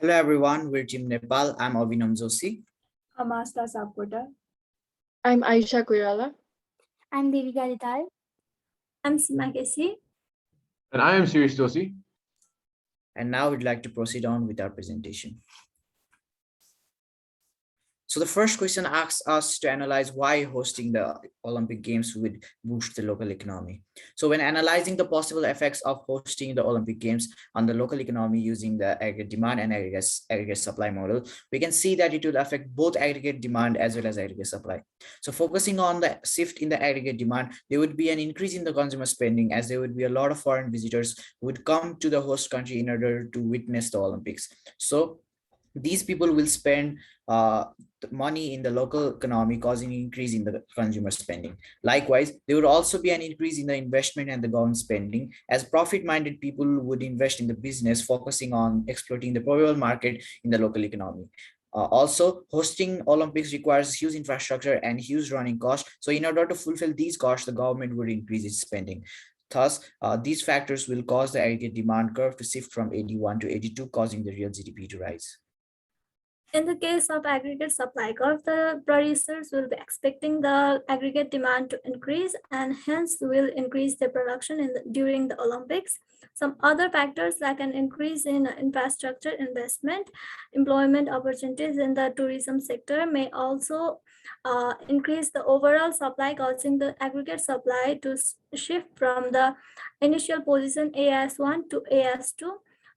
Hello everyone, we're Team Nepal. I'm Avinam Joshi. I'm Asta Sapkota. I'm Aisha Koirala. I'm Devika Rital. I'm Sima Kesi. And I am Sirish Joshi. And now we'd like to proceed on with our presentation. So the first question asks us to analyze why hosting the Olympic Games would boost the local economy. So when analyzing the possible effects of hosting the Olympic Games on the local economy using the aggregate demand and aggregate supply model, we can see that it will affect both aggregate demand as well as aggregate supply. So focusing on the shift in the aggregate demand, there would be an increase in the consumer spending as there would be a lot of foreign visitors who would come to the host country in order to witness the Olympics. So these people will spend money in the local economy, causing an increase in the consumer spending. Likewise, there would also be an increase in the investment and the government spending as profit-minded people would invest in the business, focusing on exploiting the probable market in the local economy. Also, hosting Olympics requires huge infrastructure and huge running costs. So in order to fulfill these costs, the government would increase its spending. Thus, these factors will cause the aggregate demand curve to shift from 81 to 82, causing the real GDP to rise. In the case of aggregate supply curve, the producers will be expecting the aggregate demand to increase and hence will increase their production during the Olympics. Some other factors like an increase in infrastructure investment, employment opportunities in the tourism sector may also increase the overall supply, causing the aggregate supply to shift from the initial position AS1 to AS2.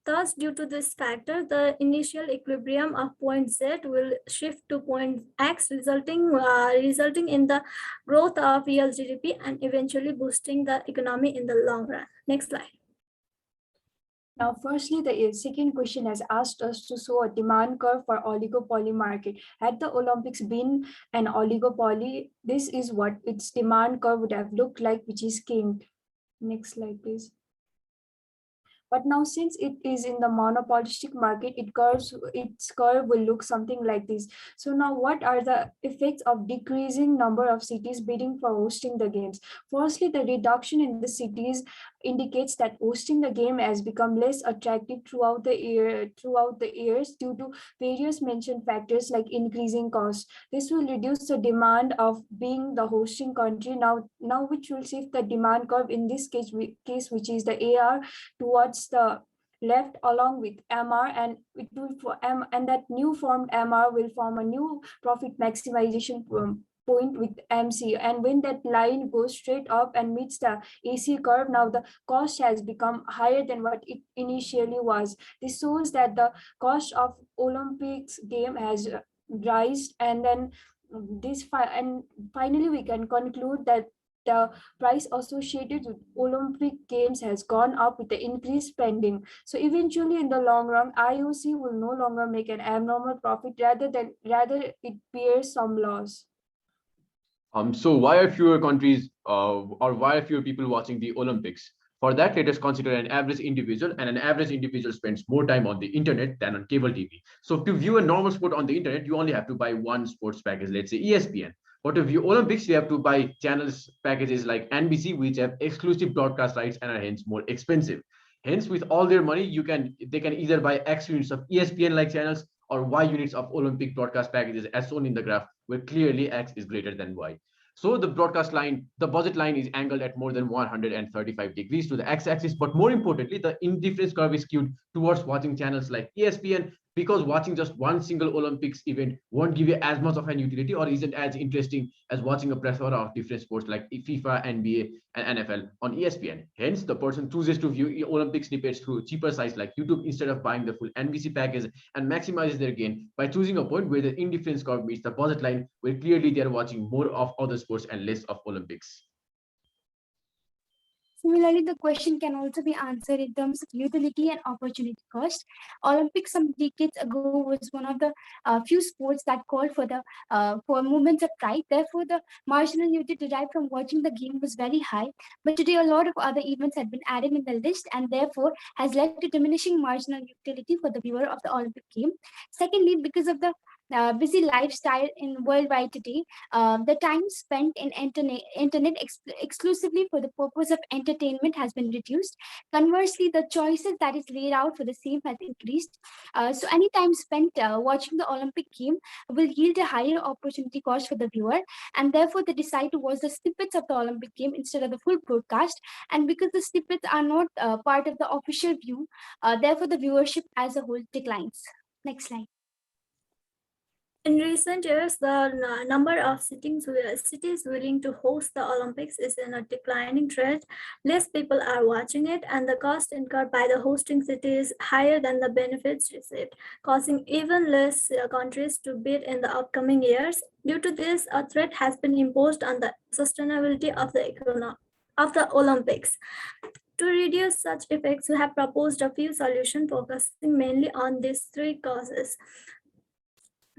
Thus, due to this factor, the initial equilibrium of point Z will shift to point X, resulting in the growth of real GDP and eventually boosting the economy in the long run. Next slide. Now, firstly, the second question has asked us to show a demand curve for oligopoly market. Had the Olympics been an oligopoly, this is what its demand curve would have looked like, which is king. Next slide, please. But now, since it is in the monopolistic market, its curve will look something like this. So now, what are the effects of decreasing number of cities bidding for hosting the games? Firstly, the reduction in the cities indicates that hosting the game has become less attractive throughout the years due to various mentioned factors like increasing costs. This will reduce the demand of being the hosting country now which will shift the demand curve in this case which is the AR towards the left along with MR, and it will and that new formed MR will form a new profit maximization point with MC, and when that line goes straight up and meets the AC curve, now the cost has become higher than what it initially was. This shows that the cost of Olympics game has risen, and then finally we can conclude that the price associated with Olympic Games has gone up with the increased spending. So eventually in the long run, IOC will no longer make an abnormal profit, rather it bears some loss. So why are fewer countries or why are fewer people watching the Olympics? For that, let us consider an average individual, and an average individual spends more time on the internet than on cable TV. So to view a normal sport on the internet, you only have to buy one sports package, let's say ESPN. But to view Olympics, you have to buy channels packages like NBC, which have exclusive broadcast rights and are hence more expensive. Hence, with all their money, they can either buy X units of ESPN-like channels or Y units of Olympic broadcast packages, as shown in the graph, where clearly X is greater than Y. So the budget line is angled at more than 135 degrees to the x-axis, but more importantly, the indifference curve is skewed towards watching channels like ESPN, because watching just one single Olympics event won't give you as much of an utility or isn't as interesting as watching a plethora of different sports like FIFA, NBA, and NFL on ESPN. Hence, the person chooses to view Olympic snippets through cheaper sites like YouTube instead of buying the full NBC package, and maximizes their gain by choosing a point where the indifference curve meets the budget line, where clearly they are watching more of other sports and less of Olympics. Similarly, the question can also be answered in terms of utility and opportunity cost. Olympics some decades ago was one of the few sports that called for movements of pride. Therefore, the marginal utility derived from watching the game was very high. But today, a lot of other events have been added in the list, and therefore has led to diminishing marginal utility for the viewer of the Olympic game. Secondly, because of the busy lifestyle in worldwide today, the time spent in internet exclusively for the purpose of entertainment has been reduced. Conversely, the choices that is laid out for the same has increased. So any time spent watching the Olympic game will yield a higher opportunity cost for the viewer, and therefore they decide to watch the snippets of the Olympic game instead of the full broadcast. And because the snippets are not part of the official view, therefore the viewership as a whole declines. Next slide. In recent years, the number of cities willing to host the Olympics is in a declining trend. Less people are watching it, and the cost incurred by the hosting city is higher than the benefits received, causing even less countries to bid in the upcoming years. Due to this, a threat has been imposed on the sustainability of the Olympics. To reduce such effects, we have proposed a few solutions focusing mainly on these three causes.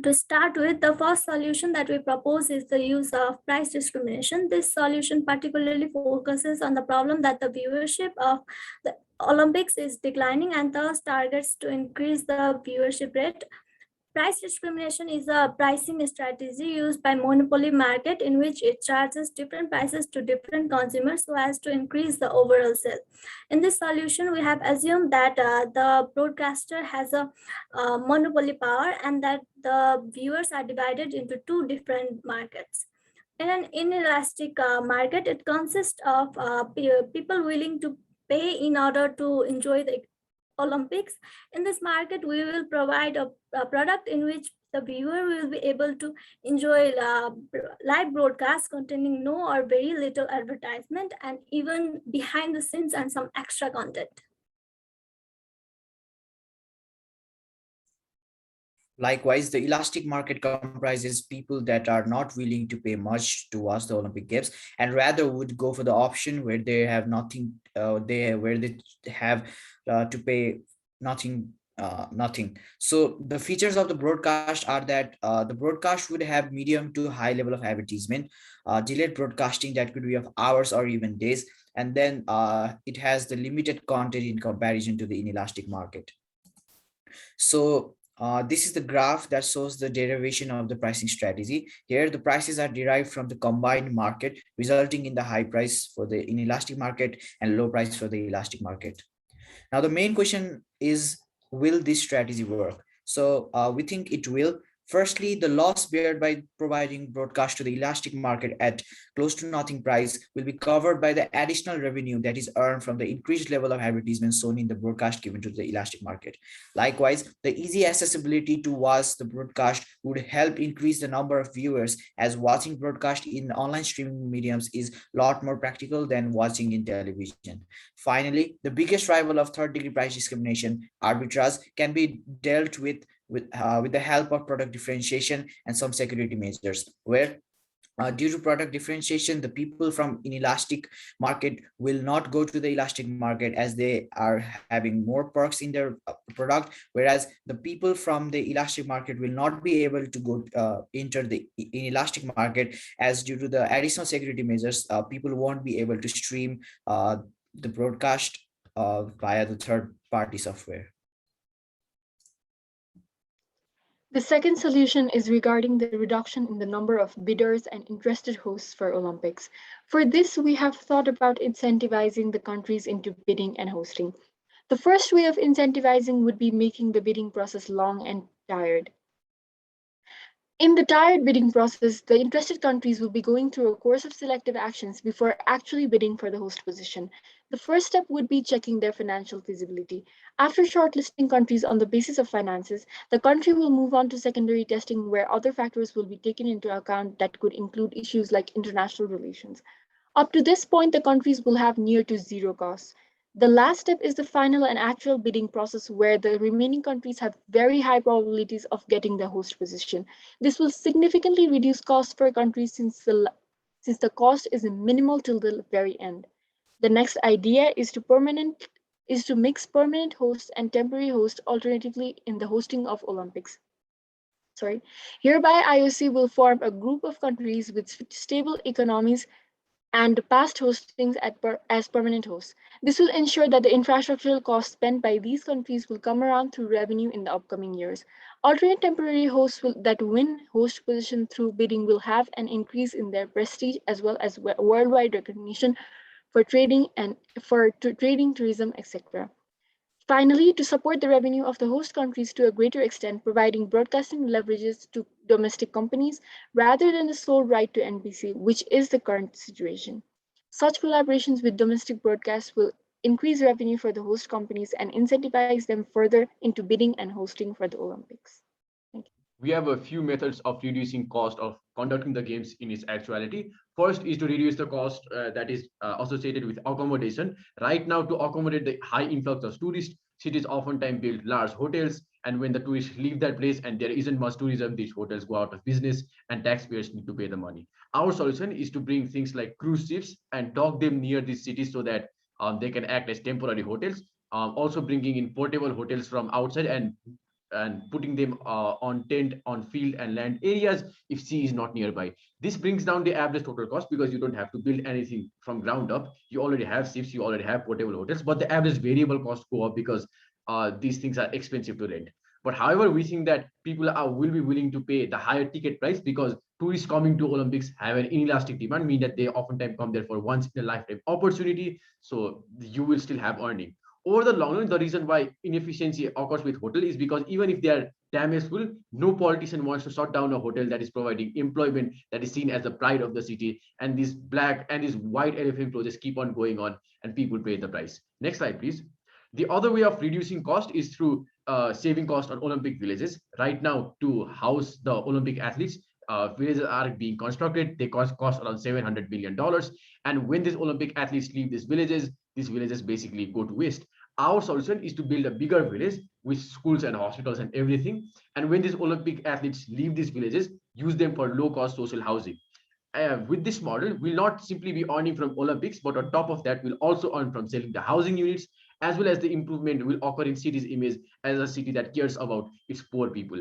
To start with, the first solution that we propose is the use of price discrimination. This solution particularly focuses on the problem that the viewership of the Olympics is declining and thus targets to increase the viewership rate. Price discrimination is a pricing strategy used by monopoly market in which it charges different prices to different consumers so as to increase the overall sale. In this solution, we have assumed that the broadcaster has a monopoly power and that the viewers are divided into two different markets. In an inelastic market, it consists of people willing to pay in order to enjoy the Olympics. In this market, we will provide a product in which the viewer will be able to enjoy live broadcasts containing no or very little advertisement and even behind the scenes and some extra content. Likewise, the elastic market comprises people that are not willing to pay much to watch the Olympic Games and rather would go for the option where they have nothing, where they have to pay nothing. So the features of the broadcast are that the broadcast would have medium to high level of advertisement, delayed broadcasting that could be of hours or even days, and then it has the limited content in comparison to the inelastic market. So this is the graph that shows the derivation of the pricing strategy. Here, the prices are derived from the combined market, resulting in the high price for the inelastic market and low price for the elastic market. Now, the main question is, will this strategy work? So we think it will. Firstly, the loss beared by providing broadcast to the elastic market at close to nothing price will be covered by the additional revenue that is earned from the increased level of advertisement shown in the broadcast given to the elastic market. Likewise, the easy accessibility to watch the broadcast would help increase the number of viewers, as watching broadcast in online streaming mediums is a lot more practical than watching in television. Finally, the biggest rival of third-degree price discrimination, arbitrage, can be dealt with the help of product differentiation and some security measures, where due to product differentiation, the people from inelastic market will not go to the elastic market as they are having more perks in their product, whereas the people from the elastic market will not be able to go enter the inelastic market, as due to the additional security measures, people won't be able to stream the broadcast via the third party software. The second solution is regarding the reduction in the number of bidders and interested hosts for Olympics. For this, we have thought about incentivizing the countries into bidding and hosting. The first way of incentivizing would be making the bidding process long and tired. In the tired bidding process, the interested countries will be going through a course of selective actions before actually bidding for the host position. The first step would be checking their financial feasibility. After shortlisting countries on the basis of finances, the country will move on to secondary testing, where other factors will be taken into account that could include issues like international relations. Up to this point, the countries will have near to zero costs. The last step is the final and actual bidding process, where the remaining countries have very high probabilities of getting the host position. This will significantly reduce costs for countries since the cost is minimal till the very end. The next idea is to mix permanent hosts and temporary hosts alternatively in the hosting of Olympics. Hereby IOC will form a group of countries with stable economies and past hostings as permanent hosts. This will ensure that the infrastructural costs spent by these countries will come around through revenue in the upcoming years. Alternate temporary hosts that win host position through bidding will have an increase in their prestige as well as worldwide recognition for trading and trading, tourism, etc. Finally, to support the revenue of the host countries to a greater extent, providing broadcasting leverages to domestic companies rather than the sole right to NBC, which is the current situation. Such collaborations with domestic broadcasts will increase revenue for the host companies and incentivize them further into bidding and hosting for the Olympics. Thank you. We have a few methods of reducing cost of conducting the games in its actuality. First is to reduce the cost that is associated with accommodation. Right now, to accommodate the high influx of tourists, cities oftentimes build large hotels, and when the tourists leave that place and there isn't much tourism, these hotels go out of business and taxpayers need to pay the money. Our solution is to bring things like cruise ships and dock them near these cities so that they can act as temporary hotels. Also bringing in portable hotels from outside and putting them on tent on field and land areas if sea is not nearby. This brings down the average total cost because you don't have to build anything from ground up. You already have ships, you already have portable hotels, but the average variable cost go up because these things are expensive to rent. But however, we think that will be willing to pay the higher ticket price because tourists coming to Olympics have an inelastic demand, mean that they oftentimes come there for once in a lifetime opportunity. So you will still have earning over the long run. The reason why inefficiency occurs with hotel is because even if they are damageful, no politician wants to shut down a hotel that is providing employment that is seen as the pride of the city. And these black and these white elephant projects keep on going on and people pay the price. Next slide, please. The other way of reducing cost is through saving cost on Olympic villages. Right now, to house the Olympic athletes, villages are being constructed. They cost around $700 million. And when these Olympic athletes leave these villages basically go to waste. Our solution is to build a bigger village with schools and hospitals and everything. And when these Olympic athletes leave these villages, use them for low cost social housing. With this model, we'll not simply be earning from Olympics, but on top of that, we'll also earn from selling the housing units, as well as the improvement will occur in city's image as a city that cares about its poor people.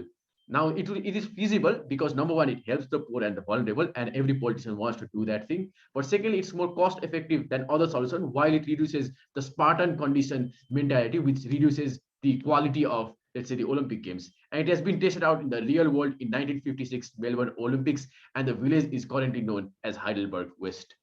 Now, it is feasible because number one, it helps the poor and the vulnerable, and every politician wants to do that thing. But secondly, it's more cost effective than other solutions, while it reduces the Spartan condition mentality, which reduces the quality of, let's say, the Olympic Games. And it has been tested out in the real world in 1956 Melbourne Olympics, and the village is currently known as Heidelberg West.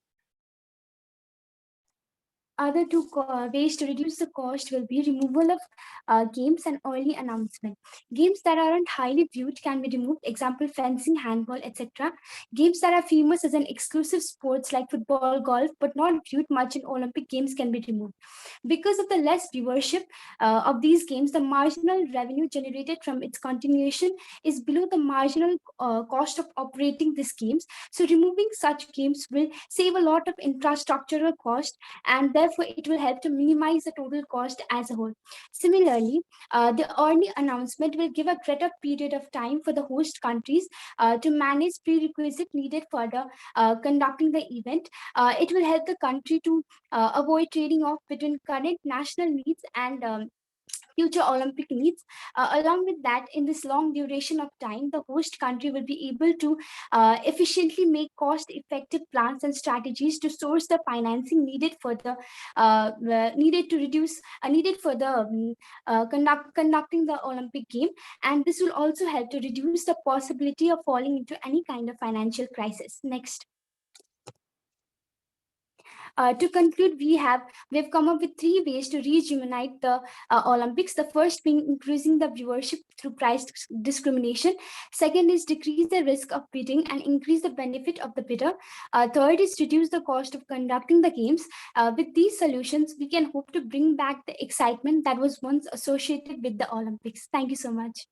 Other two ways to reduce the cost will be removal of games and early announcement. Games that aren't highly viewed can be removed, example fencing, handball, etc. Games that are famous as an exclusive sports like football, golf, but not viewed much in Olympic Games can be removed. Because of the less viewership of these games, the marginal revenue generated from its continuation is below the marginal cost of operating these games. So removing such games will save a lot of infrastructural cost, and therefore it will help to minimize the total cost as a whole. Similarly, the early announcement will give a greater period of time for the host countries to manage prerequisite needed for the conducting the event. It will help the country to avoid trading off between current national needs and future Olympic needs. Along with that, in this long duration of time, the host country will be able to efficiently make cost-effective plans and strategies to source the financing needed for the needed to reduce needed for the conducting the Olympic game, and this will also help to reduce the possibility of falling into any kind of financial crisis. Next. To conclude, we've come up with three ways to rejuvenate the Olympics. The first being increasing the viewership through price discrimination. Second is decrease the risk of bidding and increase the benefit of the bidder. Third is reduce the cost of conducting the games. With these solutions, we can hope to bring back the excitement that was once associated with the Olympics. Thank you so much.